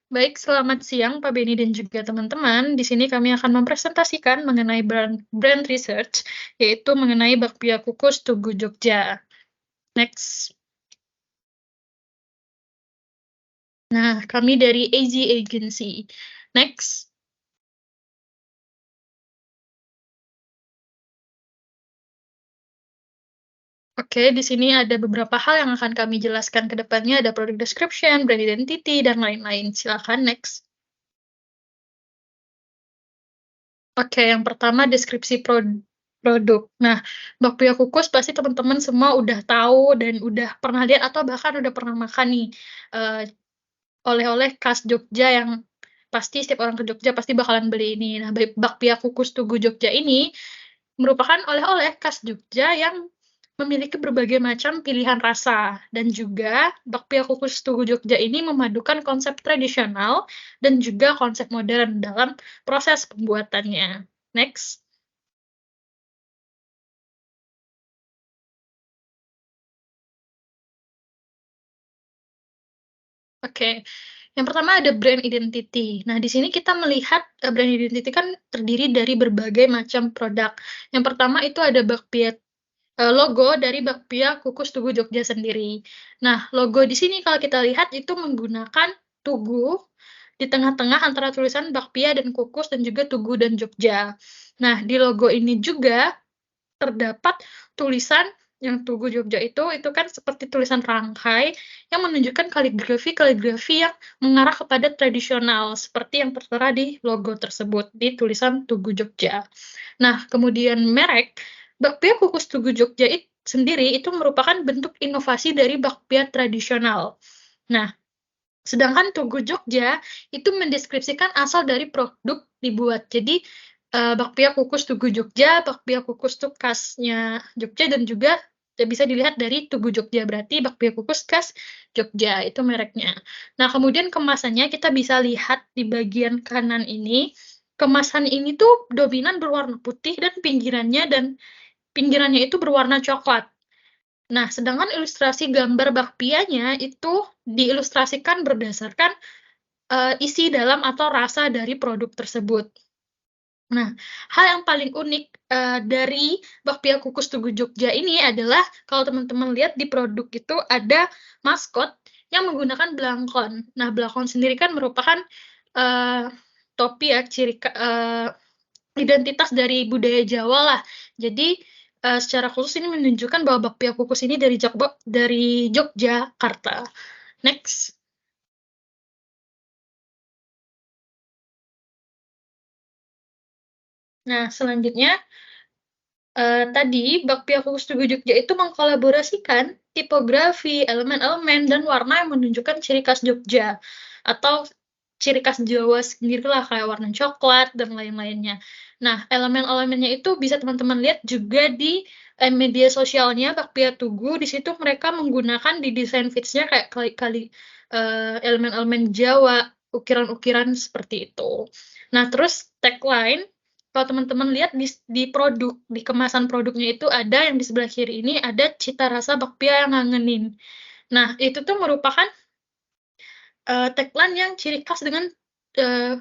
Baik, selamat siang Pak Beni dan juga teman-teman. Di sini kami akan mempresentasikan mengenai brand research, yaitu mengenai bakpia kukus Tugu Jogja. Next. Nah, kami dari AZ Agency. Next. Oke, di sini ada beberapa hal yang akan kami jelaskan ke depannya. Ada product description, brand identity, dan lain-lain. Silakan next. Oke, yang pertama deskripsi produk. Nah, bakpia kukus pasti teman-teman semua udah tahu dan udah pernah lihat atau bahkan udah pernah makan nih, eee, oleh-oleh khas Jogja yang pasti setiap orang ke Jogja pasti bakalan beli ini. Nah, bakpia kukus Tugu Jogja ini merupakan oleh-oleh khas Jogja yang memiliki berbagai macam pilihan rasa, dan juga bakpia kukus Tugu Jogja ini memadukan konsep tradisional dan juga konsep modern dalam proses pembuatannya. Next. Oke, yang pertama ada brand identity. Nah, di sini kita melihat, brand identity kan terdiri dari berbagai macam produk. Yang pertama itu ada logo dari bakpia kukus Tugu Jogja sendiri. Nah, logo di sini kalau kita lihat itu menggunakan tugu di tengah-tengah antara tulisan bakpia dan kukus dan juga Tugu dan Jogja. Nah, di logo ini juga terdapat tulisan yang Tugu Jogja itu kan seperti tulisan rangkai yang menunjukkan kaligrafi-kaligrafi yang mengarah kepada tradisional, seperti yang tertera di logo tersebut, di tulisan Tugu Jogja. Nah, kemudian merek, bakpia kukus Tugu Jogja sendiri itu merupakan bentuk inovasi dari bakpia tradisional. Nah, sedangkan Tugu Jogja itu mendeskripsikan asal dari produk dibuat. Jadi, bakpia kukus Tugu Jogja, bakpia kukus tuh khasnya Jogja dan juga bisa dilihat dari Tugu Jogja, berarti bakpia kukus khas Jogja, itu mereknya. Nah, kemudian kemasannya kita bisa lihat di bagian kanan ini, kemasan ini tuh dominan berwarna putih dan pinggirannya itu berwarna coklat. Nah, sedangkan ilustrasi gambar bakpianya itu diilustrasikan berdasarkan, isi dalam atau rasa dari produk tersebut. Nah, hal yang paling unik, dari bakpia kukus Tugu Jogja ini adalah kalau teman-teman lihat di produk itu ada maskot yang menggunakan blangkon. Nah, blangkon sendiri kan merupakan, eee, topi ya, identitas dari budaya Jawa lah. Jadi, secara khusus ini menunjukkan bahwa bakpia kukus ini dari Yogyakarta. Next. Nah, selanjutnya, tadi bakpia kukus Tugu Jogja itu mengkolaborasikan tipografi, elemen-elemen, dan warna yang menunjukkan ciri khas Jogja, atau ciri khas Jawa sendirilah, kayak warna coklat dan lain-lainnya. Nah, elemen-elemennya itu bisa teman-teman lihat juga di, media sosialnya Bakpia Tugu, di situ mereka menggunakan di desain feeds-nya kayak elemen-elemen Jawa, ukiran-ukiran seperti itu. Nah, terus tagline kalau teman-teman lihat di produk, di kemasan produknya itu ada yang di sebelah kiri ini ada cita rasa bakpia yang ngangenin. Nah, itu tuh merupakan, tagline yang ciri khas dengan, eee,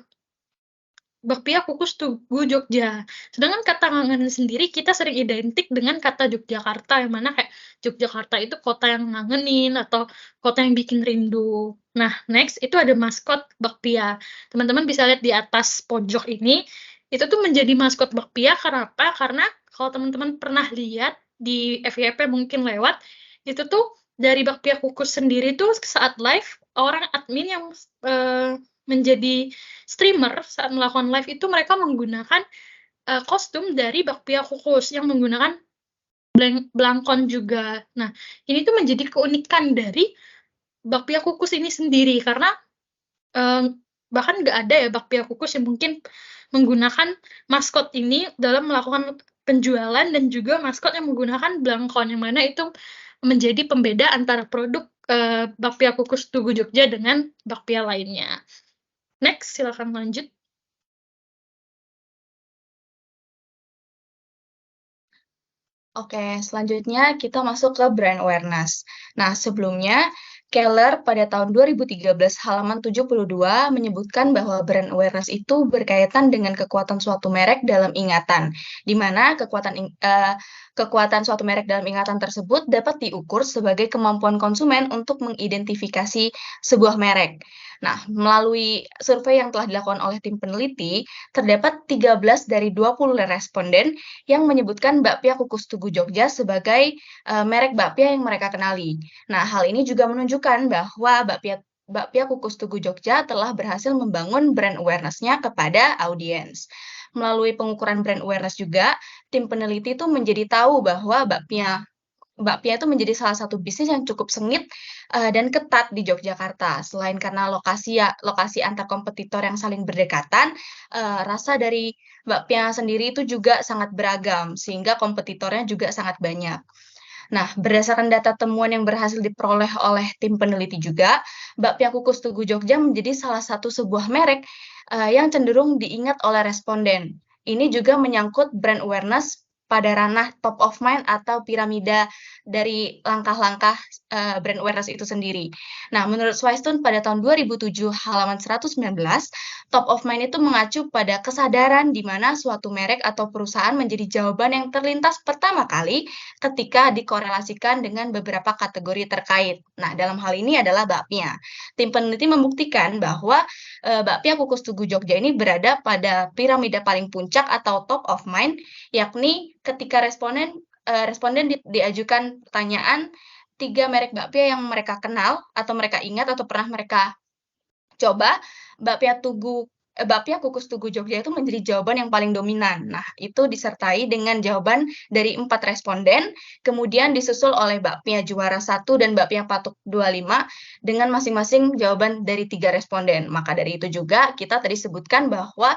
bakpia kukus Tugu Jogja. Sedangkan kata ngangenin sendiri kita sering identik dengan kata Yogyakarta, yang mana kayak Yogyakarta itu kota yang ngangenin atau kota yang bikin rindu. Nah, next itu ada maskot bakpia. Teman-teman bisa lihat di atas pojok ini, itu tuh menjadi maskot bakpia karena apa? Karena kalau teman-teman pernah lihat di FYP mungkin lewat, itu tuh dari bakpia kukus sendiri tuh saat live, orang admin yang, menjadi streamer saat melakukan live itu mereka menggunakan, kostum dari bakpia kukus yang menggunakan blangkon juga. Nah, ini tuh menjadi keunikan dari bakpia kukus ini sendiri karena, bahkan nggak ada ya bakpia kukus yang mungkin menggunakan maskot ini dalam melakukan penjualan dan juga maskot yang menggunakan blangkon, yang mana itu menjadi pembeda antara produk, bakpia kukus Tugu Jogja dengan bakpia lainnya. Next, silakan lanjut. Oke, selanjutnya kita masuk ke brand awareness. Nah, sebelumnya Keller pada tahun 2013 halaman 72 menyebutkan bahwa brand awareness itu berkaitan dengan kekuatan suatu merek dalam ingatan, di mana kekuatan suatu merek dalam ingatan tersebut dapat diukur sebagai kemampuan konsumen untuk mengidentifikasi sebuah merek. Nah, melalui survei yang telah dilakukan oleh tim peneliti, terdapat 13 dari 20 responden yang menyebutkan bakpia Kukus Tugu Jogja sebagai merek bakpia yang mereka kenali. Nah, hal ini juga menunjukkan bahwa bakpia Kukus Tugu Jogja telah berhasil membangun brand awareness-nya kepada audiens. Melalui pengukuran brand awareness juga, tim peneliti itu menjadi tahu bahwa bakpia itu menjadi salah satu bisnis yang cukup sengit dan ketat di Yogyakarta. Selain karena lokasi antar kompetitor yang saling berdekatan, rasa dari bakpia sendiri itu juga sangat beragam, sehingga kompetitornya juga sangat banyak. Nah, berdasarkan data temuan yang berhasil diperoleh oleh tim peneliti juga, bakpia Kukus Tugu Jogja menjadi salah satu sebuah merek yang cenderung diingat oleh responden. Ini juga menyangkut brand awareness pada ranah top of mind atau piramida dari langkah-langkah brand awareness itu sendiri. Nah, menurut Swystone pada tahun 2007 halaman 119, top of mind itu mengacu pada kesadaran di mana suatu merek atau perusahaan menjadi jawaban yang terlintas pertama kali ketika dikorelasikan dengan beberapa kategori terkait. Nah, dalam hal ini adalah bakpia. Tim peneliti membuktikan bahwa bakpia Kukus Tugu Jogja ini berada pada piramida paling puncak atau top of mind, yakni ketika responden diajukan pertanyaan 3 merek bakpia yang mereka kenal atau mereka ingat atau pernah mereka coba, bakpia Kukus Tugu Jogja itu menjadi jawaban yang paling dominan. Nah, itu disertai dengan jawaban dari 4 responden, kemudian disusul oleh bakpia Juara 1 dan bakpia Patuk 25 dengan masing-masing jawaban dari 3 responden. Maka dari itu juga kita tadi sebutkan bahwa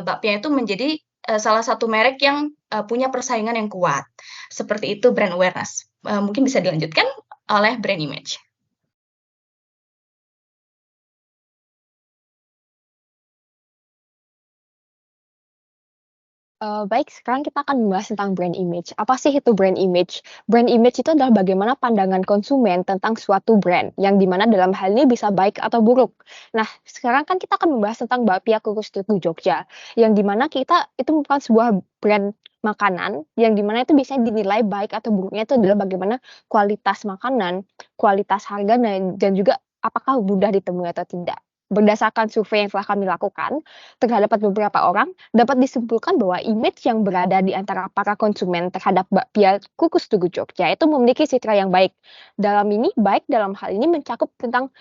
bakpia itu menjadi salah satu merek yang punya persaingan yang kuat. Seperti itu brand awareness. Mungkin bisa dilanjutkan oleh brand image. Baik, sekarang kita akan membahas tentang brand image. Apa sih itu brand image? Brand image itu adalah bagaimana pandangan konsumen tentang suatu brand, yang dimana dalam hal ini bisa baik atau buruk. Nah, sekarang kan kita akan membahas tentang bakpia Kukus Tugu Jogja, yang dimana kita itu merupakan sebuah brand makanan, yang dimana itu biasanya dinilai baik atau buruknya itu adalah bagaimana kualitas makanan, kualitas harga, dan juga apakah mudah ditemui atau tidak. Berdasarkan survei yang telah kami lakukan terhadap beberapa orang, dapat disimpulkan bahwa image yang berada di antara para konsumen terhadap bakpia Kukus Tugu Jogja itu memiliki citra yang baik. Baik dalam hal ini mencakup tentang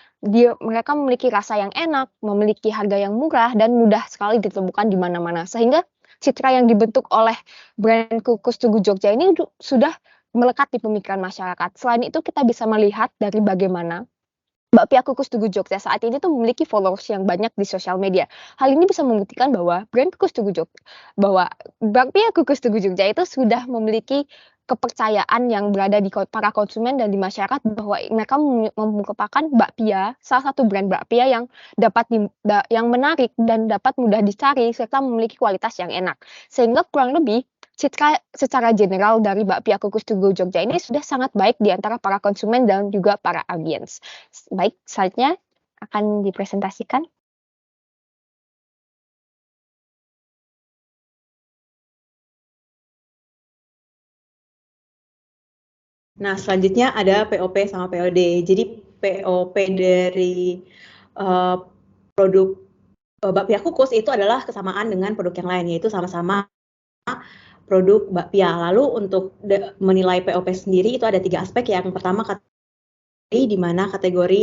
mereka memiliki rasa yang enak, memiliki harga yang murah, dan mudah sekali ditemukan di mana-mana. Sehingga citra yang dibentuk oleh brand Kukus Tugu Jogja ini sudah melekat di pemikiran masyarakat. Selain itu kita bisa melihat dari bagaimana bakpia Kukus Tugu Jogja saat ini tuh memiliki followers yang banyak di sosial media. Hal ini bisa membuktikan bahwa bakpia Kukus Tugu Jogja itu sudah memiliki kepercayaan yang berada di para konsumen dan di masyarakat bahwa mereka merupakan bakpia, salah satu brand bakpia yang yang menarik dan dapat mudah dicari serta memiliki kualitas yang enak. Sehingga kurang lebih citra secara general dari bakpia Kukus Tugu Jogja ini sudah sangat baik di antara para konsumen dan juga para audiens. Baik, selanjutnya akan dipresentasikan. Nah, selanjutnya ada POP sama POD. Jadi POP dari produk bakpia kukus itu adalah kesamaan dengan produk yang lain, yaitu sama-sama produk bakpia. Lalu untuk menilai POP sendiri itu ada 3 aspek. Yang pertama kategori, di mana kategori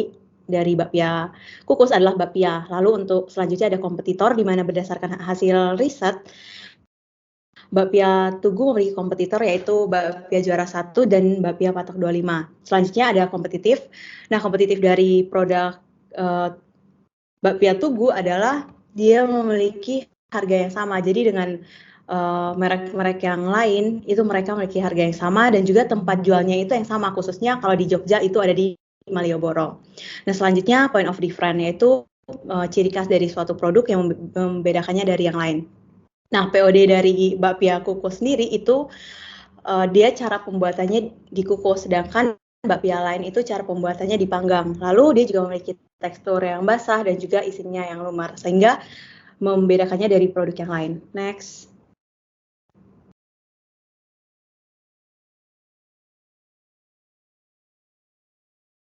dari bakpia kukus adalah bakpia. Lalu untuk selanjutnya ada kompetitor, di mana berdasarkan hasil riset bakpia Tugu memiliki kompetitor yaitu bakpia Juara 1 dan bakpia Patok 25. Selanjutnya ada kompetitif. Nah, kompetitif dari produk bakpia Tugu adalah dia memiliki harga yang sama. Jadi dengan merek-merek yang lain itu mereka memiliki harga yang sama dan juga tempat jualnya itu yang sama, khususnya kalau di Jogja itu ada di Malioboro. Nah, selanjutnya point of difference yaitu ciri khas dari suatu produk yang membedakannya dari yang lain. Nah, POD dari bakpia kukus sendiri itu dia cara pembuatannya dikukus, sedangkan bakpia lain itu cara pembuatannya dipanggang. Lalu dia juga memiliki tekstur yang basah dan juga isinya yang lumar, sehingga membedakannya dari produk yang lain. Next.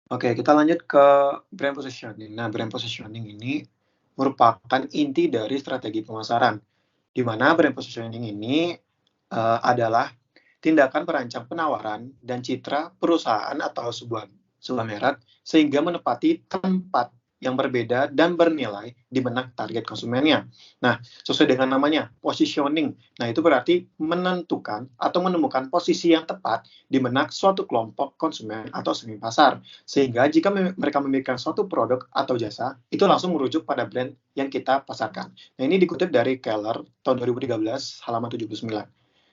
Oke, kita lanjut ke brand positioning. Nah, brand positioning ini merupakan inti dari strategi pemasaran, di mana brand positioning ini adalah tindakan perancang penawaran dan citra perusahaan atau sebuah merek sehingga menepati tempat yang berbeda dan bernilai di benak target konsumennya. Nah, sesuai dengan namanya, positioning. Nah, itu berarti menentukan atau menemukan posisi yang tepat di benak suatu kelompok konsumen atau segmen pasar. Sehingga jika mereka memiliki suatu produk atau jasa, itu langsung merujuk pada brand yang kita pasarkan. Nah, ini dikutip dari Keller tahun 2013, halaman 79.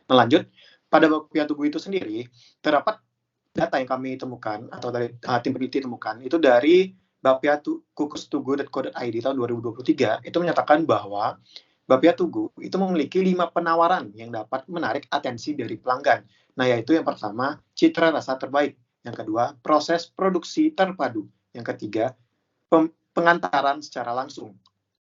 Nah, lanjut, pada bakpia Tugu itu sendiri, terdapat data yang kami temukan, atau dari tim peneliti temukan, itu dari bakpia-kukus-tugu.co.id tahun 2023, itu menyatakan bahwa bakpia Tugu itu memiliki 5 penawaran yang dapat menarik atensi dari pelanggan. Nah, yaitu yang pertama, citra rasa terbaik. Yang kedua, proses produksi terpadu. Yang ketiga, pengantaran secara langsung.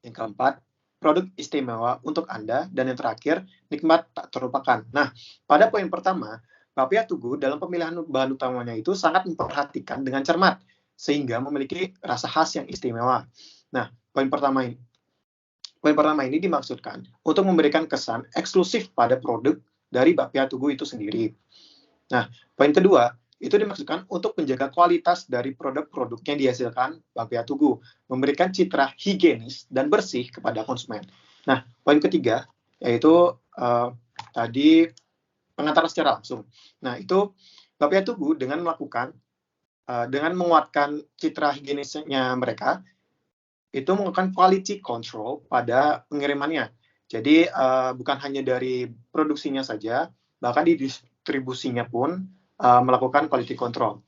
Yang keempat, produk istimewa untuk Anda. Dan yang terakhir, nikmat tak terlupakan. Nah, pada poin pertama, bakpia Tugu dalam pemilihan bahan utamanya itu sangat memperhatikan dengan cermat, sehingga memiliki rasa khas yang istimewa. Nah, poin pertama ini dimaksudkan untuk memberikan kesan eksklusif pada produk dari bakpia Tugu itu sendiri. Nah, poin kedua, itu dimaksudkan untuk menjaga kualitas dari produk-produk yang dihasilkan bakpia Tugu, memberikan citra higienis dan bersih kepada konsumen. Nah, poin ketiga, yaitu tadi pengantaran secara langsung. Nah, itu bakpia Tugu dengan menguatkan citra higienisnya mereka, itu melakukan quality control pada pengirimannya. Jadi bukan hanya dari produksinya saja, bahkan di distribusinya pun melakukan quality control.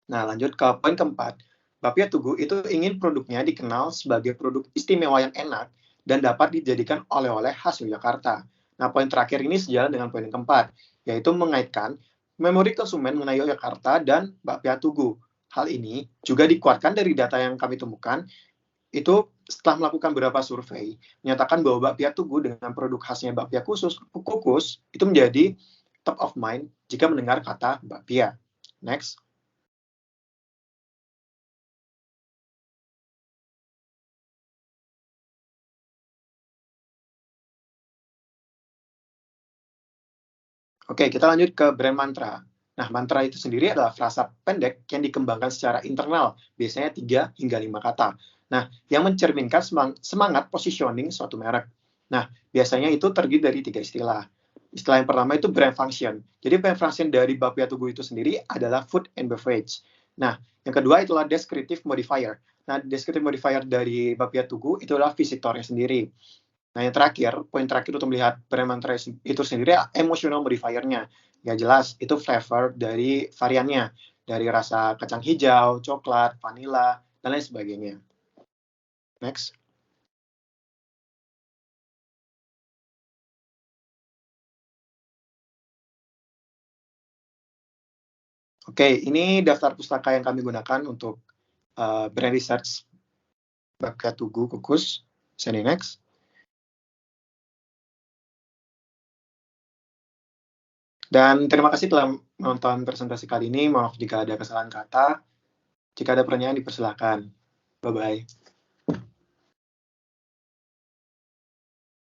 Nah, lanjut ke poin keempat. Bakpia Tugu itu ingin produknya dikenal sebagai produk istimewa yang enak dan dapat dijadikan oleh-oleh khas Yogyakarta. Nah, poin terakhir ini sejalan dengan poin keempat, yaitu mengaitkan memori konsumen mengenai Yogyakarta dan bakpia Tugu. Hal ini juga dikuatkan dari data yang kami temukan, itu setelah melakukan beberapa survei, menyatakan bahwa bakpia Tugu dengan produk khasnya bakpia kukus, itu menjadi top of mind jika mendengar kata bakpia. Next. Oke, kita lanjut ke brand mantra. Nah, mantra itu sendiri adalah frasa pendek yang dikembangkan secara internal, biasanya 3 hingga 5 kata. Nah, yang mencerminkan semangat positioning suatu merek. Nah, biasanya itu terdiri dari 3 istilah. Istilah yang pertama itu brand function. Jadi brand function dari bakpia Tugu itu sendiri adalah food and beverage. Nah, yang kedua itulah descriptive modifier. Nah, descriptive modifier dari bakpia Tugu itu adalah visitornya sendiri. Nah, yang terakhir, poin terakhir untuk melihat brand mantra itu sendiri, emotional modifier-nya. Ya jelas, itu flavor dari variannya. Dari rasa kacang hijau, coklat, vanilla, dan lain sebagainya. Next. Oke, ini daftar pustaka yang kami gunakan untuk brand research bakpia Tugu kukus. Sini next. Dan terima kasih telah menonton presentasi kali ini. Maaf jika ada kesalahan kata. Jika ada pertanyaan, dipersilakan. Bye-bye.